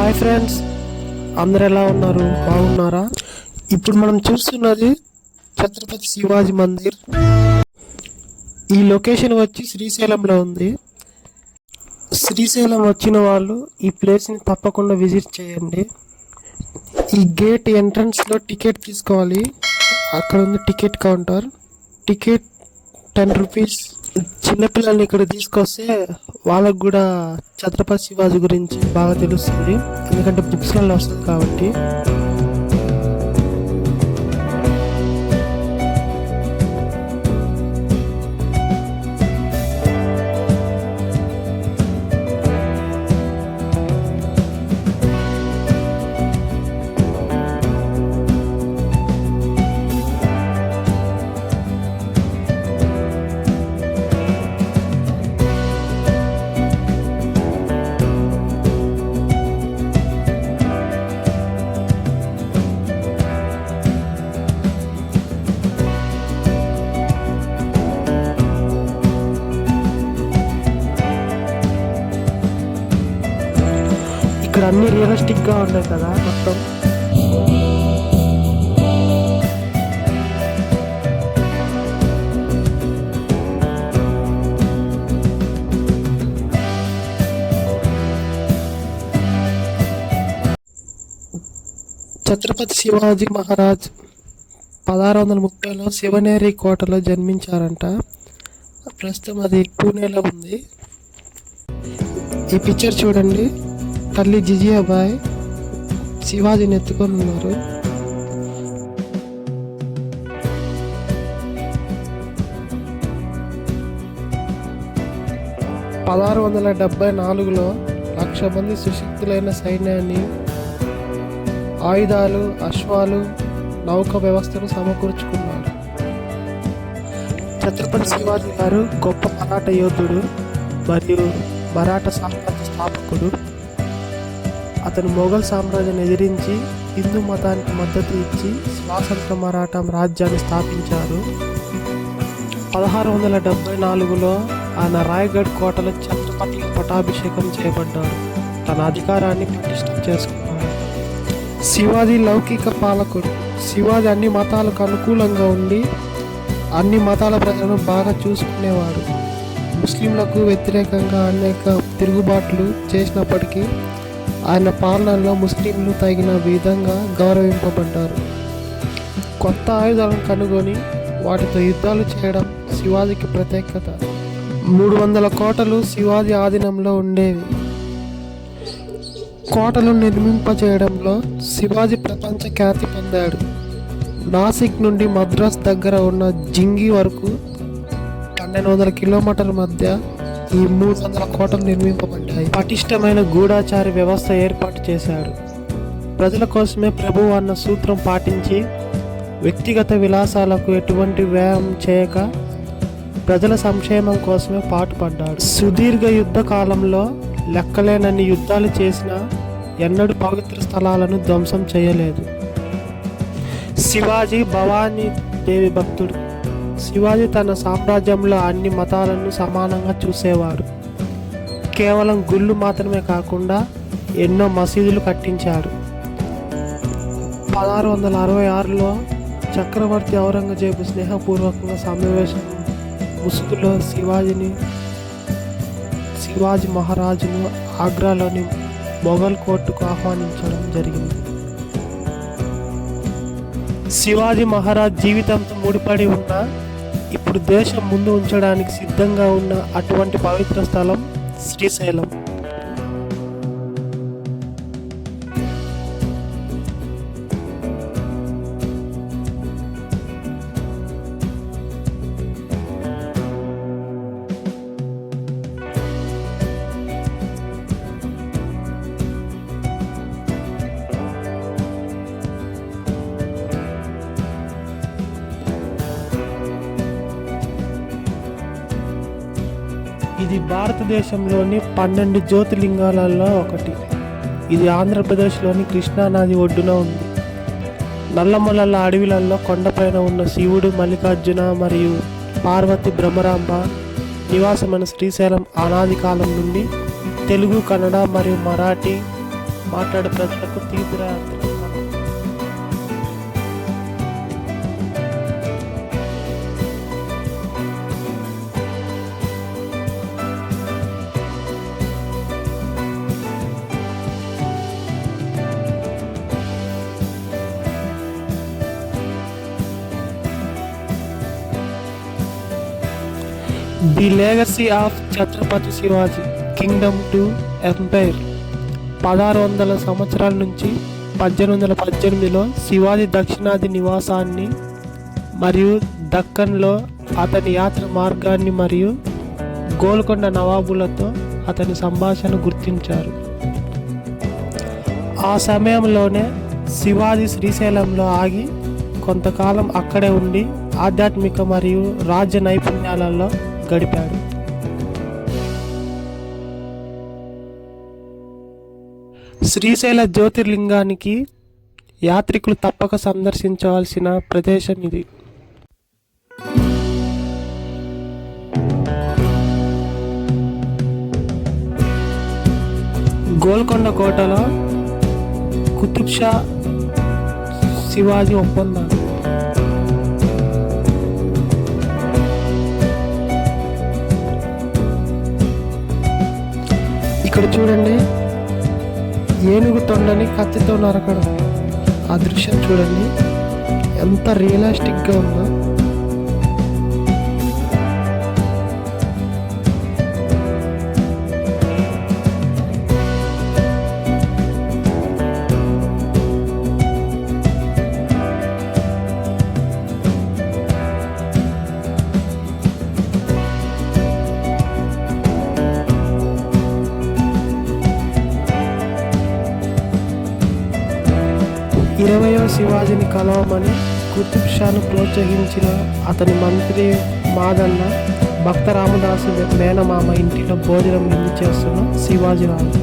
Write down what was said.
Hi friends, అందరు ఎలా ఉన్నారు? బాగున్నారా? ఇప్పుడు మనం చూస్తున్నది ఛత్రపతి శివాజీ మందిర్. ఈ లొకేషన్ వచ్చి శ్రీశైలంలో ఉంది. శ్రీశైలం వచ్చిన వాళ్ళు ఈ ప్లేస్ని తప్పకుండా విజిట్ చేయండి. ఈ గేట్ ఎంట్రన్స్లో టికెట్ తీసుకోవాలి. అక్కడ ఉంది టికెట్ కౌంటర్. Ticket 10 rupees. చిన్నపిల్లల్ని ఇక్కడ తీసుకొస్తే వాళ్ళకు కూడా ఛత్రపతి శివాజీ గురించి బాగా తెలుస్తుంది, ఎందుకంటే బుక్స్లలో వస్తుంది కాబట్టి. ఇక్కడ అన్ని రియలిస్టిక్ గా ఉన్నాయి కదా మొత్తం. ఛత్రపతి శివాజీ మహారాజ్ 1630లో శివనేరి కోటలో జన్మించారంట. ప్రస్తుతం అది పూణేలో ఉంది. ఈ పిక్చర్ చూడండి, తల్లి జిజియాబాయ్ శివాజీని ఎత్తుకొని ఉన్నారు. (1674లో 1,00,000 మంది సుశక్తులైన సైన్యాన్ని, ఆయుధాలు, అశ్వాలు, నౌక వ్యవస్థను సమకూర్చుకున్నారు. ఛత్రపతి శివాజీ గారు గొప్ప మరాఠా యోధుడు మరియు మరాఠా సామ్రాజ్య స్థాపకుడు. అతను మొఘల్ సామ్రాజ్యాన్ని ఎదిరించి హిందూ మతానికి మద్దతు ఇచ్చి స్వాతంత్ర మరాఠా రాజ్యాన్ని స్థాపించారు. 1674లో ఆయన రాయ్గఢ్ కోటలో ఛత్రపతి పట్టాభిషేకం చేయబడ్డాడు. తన అధికారాన్ని ప్రతిష్ఠ చేసుకున్నాడు. శివాజీ లౌకిక పాలకుడు. శివాజీ అన్ని మతాలకు అనుకూలంగా ఉండి అన్ని మతాల ప్రజలను బాగా చూసుకునేవాడు. ముస్లింలకు వ్యతిరేకంగా అనేక తిరుగుబాట్లు చేసినప్పటికీ ఆయన పాలనలో ముస్లింలు తగిన విధంగా గౌరవింపబడ్డారు. కొత్త ఆయుధాలను కనుగొని వాటితో యుద్ధాలు చేయడం శివాజీకి ప్రత్యేకత. 300 కోటలు శివాజీ ఆధీనంలో ఉండేవి. కోటలు నిర్మింపచేయడంలో శివాజీ ప్రపంచ ఖ్యాతి పొందాడు. నాసిక్ నుండి మద్రాస్ దగ్గర ఉన్న జింగి వరకు 1200 కిలోమీటర్ల మధ్య ఈ 300 కోటలు నిర్మింపబడ్డాయి. పటిష్టమైన గూఢాచార వ్యవస్థ ఏర్పాటు చేశాడు. ప్రజల కోసమే ప్రభువు అన్న సూత్రం పాటించి వ్యక్తిగత విలాసాలకు ఎటువంటి వ్యయం చేయక ప్రజల సంక్షేమం కోసమే పాటుపడ్డాడు. సుదీర్ఘ యుద్ధ కాలంలో లెక్కలేనన్ని యుద్ధాలు చేసినా ఎన్నడూ పవిత్ర స్థలాలను ధ్వంసం చేయలేదు. శివాజీ భవానీ దేవి భక్తుడు. శివాజీ తన సామ్రాజ్యంలో అన్ని మతాలను సమానంగా చూసేవాడు. కేవలం గుళ్ళు మాత్రమే కాకుండా ఎన్నో మసీదులు కట్టించాడు. 1666లో చక్రవర్తి ఔరంగజేబు స్నేహపూర్వకంగా సమావేశం ముసుగులో శివాజీ మహారాజును ఆగ్రాలోని మొఘల్ కోర్టుకు ఆహ్వానించడం జరిగింది. శివాజీ మహారాజ్ జీవితంతో ముడిపడి ఉన్న, ఇప్పుడు దేశం ముందు ఉంచడానికి సిద్ధంగా ఉన్న అటువంటి పవిత్ర స్థలం శ్రీశైలం. ఇది భారతదేశంలోని 12 జ్యోతిర్లింగాలలో ఒకటి. ఇది ఆంధ్రప్రదేశ్లోని కృష్ణానది ఒడ్డున ఉంది. నల్లమల్ల అడవిలలో కొండపైన ఉన్న శివుడు, మల్లికార్జున మరియు పార్వతి బ్రహ్మరాంబ నివాసమైన శ్రీశైలం అనాది కాలం నుండి తెలుగు, కన్నడ మరియు మరాఠీ మాట్లాడే ప్రజలకు తీవ్ర తిరస్కారం. The legacy of Chhatrapati Shivaji kingdom to empire. 1600 సంవత్సరాల నుంచి 1818లో శివాజీ దక్షిణాది నివాసాన్ని మరియు దక్కన్లో అతని యాత్ర మార్గాన్ని మరియు గోల్కొండ నవాబులతో అతని సంభాషణ గుర్తించారు. ఆ సమయంలోనే శివాజీ శ్రీశైలంలో ఆగి కొంతకాలం అక్కడే ఉండి ఆధ్యాత్మిక మరియు రాజ్య నైపుణ్యాలలో గడిపాడు. శ్రీశైల జ్యోతిర్లింగానికి యాత్రికులు తప్పక సందర్శించవలసిన ప్రదేశం ఇది. గోల్కొండ కోటలో కుతుబ్ షా శివాజీ ఒప్పందాలు. ఇక్కడ చూడండి, ఏనుగు తొండని కత్తితో నరకడం. ఆ దృశ్యం చూడండి ఎంత రియలిస్టిక్గా ఉందో. ఇరవయో శివాజీని కలవమని కుతుబ్ షాను ప్రోత్సహించిన అతని మంత్రి మాదన్న భక్త రామదాసు మేనమామ ఇంటిలో భోజనం విందు చేస్తున్న శివాజీ రాజు.